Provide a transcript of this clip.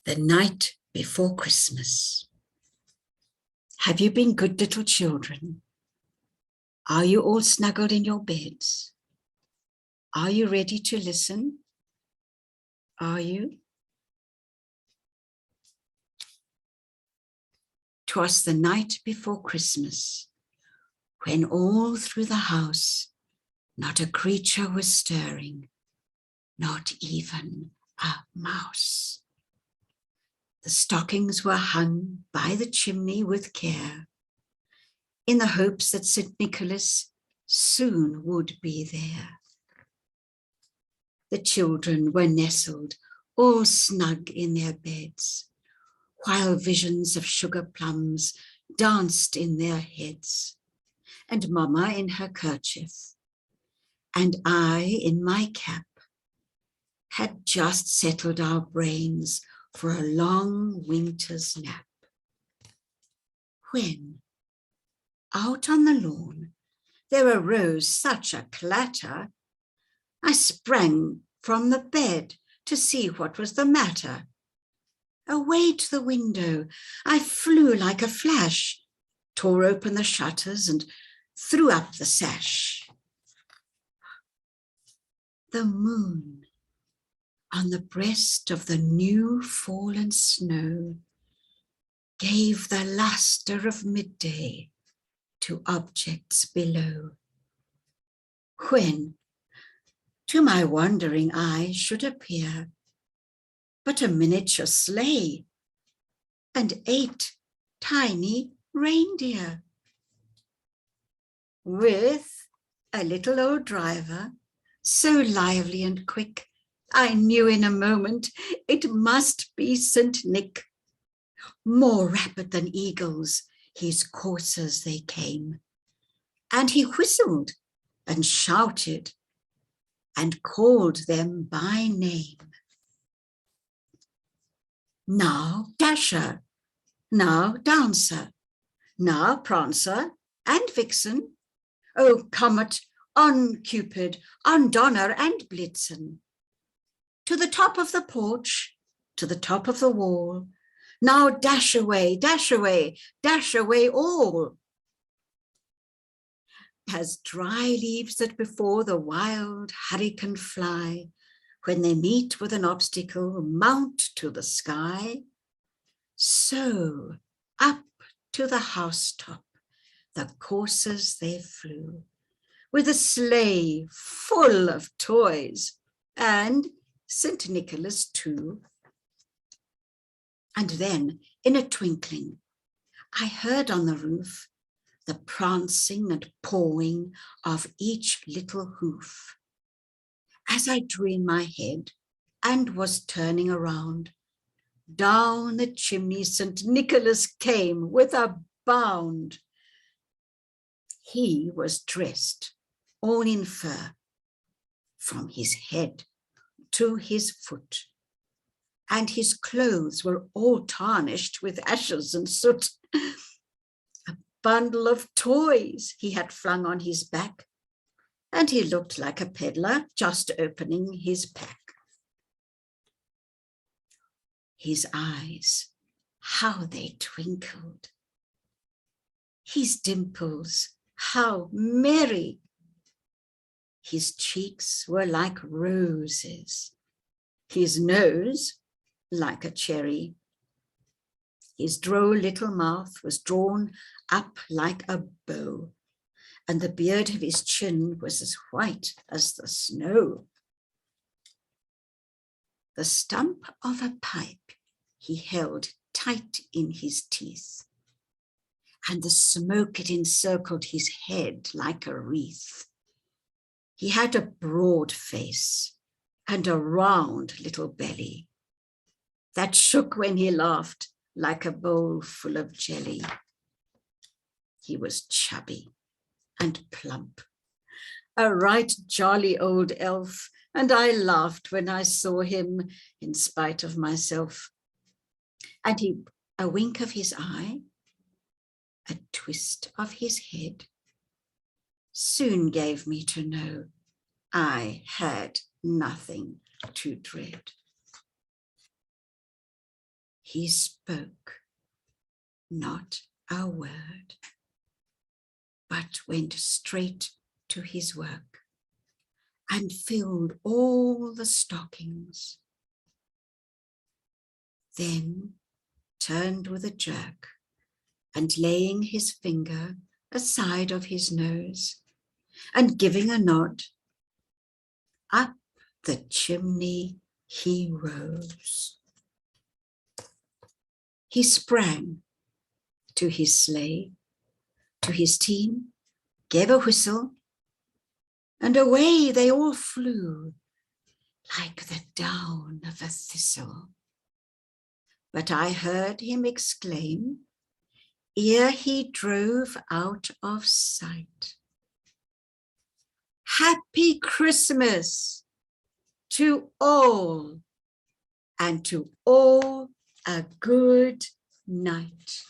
The night before Christmas. Have you been good little children? Are you all snuggled in your beds? Are you ready to listen? Are you? 'Twas the night before Christmas, when all through the house not a creature was stirring, not even a mouse. The stockings were hung by the chimney with care, in the hopes that St. Nicholas soon would be there. The children were nestled all snug in their beds, while visions of sugar plums danced in their heads, and Mamma in her kerchief, and I in my cap, had just settled our brains for a long winter's nap. When, out on the lawn, there arose such a clatter, I sprang from the bed to see what was the matter. Away to the window I flew like a flash, tore open the shutters and threw up the sash. The moon on the breast of the new fallen snow gave the lustre of midday to objects below, when to my wondering eye should appear but a miniature sleigh and 8 tiny reindeer, with a little old driver, so lively and quick, I knew in a moment it must be St. Nick. More rapid than eagles, his coursers they came, and he whistled and shouted and called them by name. Now Dasher, now Dancer, now Prancer and Vixen, oh Comet, on Cupid, on Donner and Blitzen. To the top of the porch, to the top of the wall, now dash away, dash away, dash away all. As dry leaves that before the wild hurricane fly, when they meet with an obstacle, mount to the sky, so up to the housetop the coursers they flew, with a sleigh full of toys, and St. Nicholas too. And then, in a twinkling, I heard on the roof the prancing and pawing of each little hoof. As I drew in my head and was turning around, down the chimney St. Nicholas came with a bound. He was dressed all in fur, from his head to his foot, and his clothes were all tarnished with ashes and soot. A bundle of toys he had flung on his back, and he looked like a peddler just opening his pack. His eyes, how they twinkled. His dimples, how merry. His cheeks were like roses, his nose like a cherry. His droll little mouth was drawn up like a bow, and the beard of his chin was as white as the snow. The stump of a pipe he held tight in his teeth, and the smoke it encircled his head like a wreath. He had a broad face and a round little belly that shook when he laughed like a bowl full of jelly. He was chubby and plump, a right jolly old elf, and I laughed when I saw him in spite of myself. And a wink of his eye, a twist of his head, soon gave me to know I had nothing to dread. he spoke not a word, but went straight to his work and filled all the stockings. Then turned with a jerk, and laying his finger aside of his nose, and giving a nod, up the chimney he rose. He sprang to his sleigh, to his team, gave a whistle, and away they all flew like the down of a thistle. But I heard him exclaim, ere he drove out of sight, "Happy Christmas to all, and to all a good night."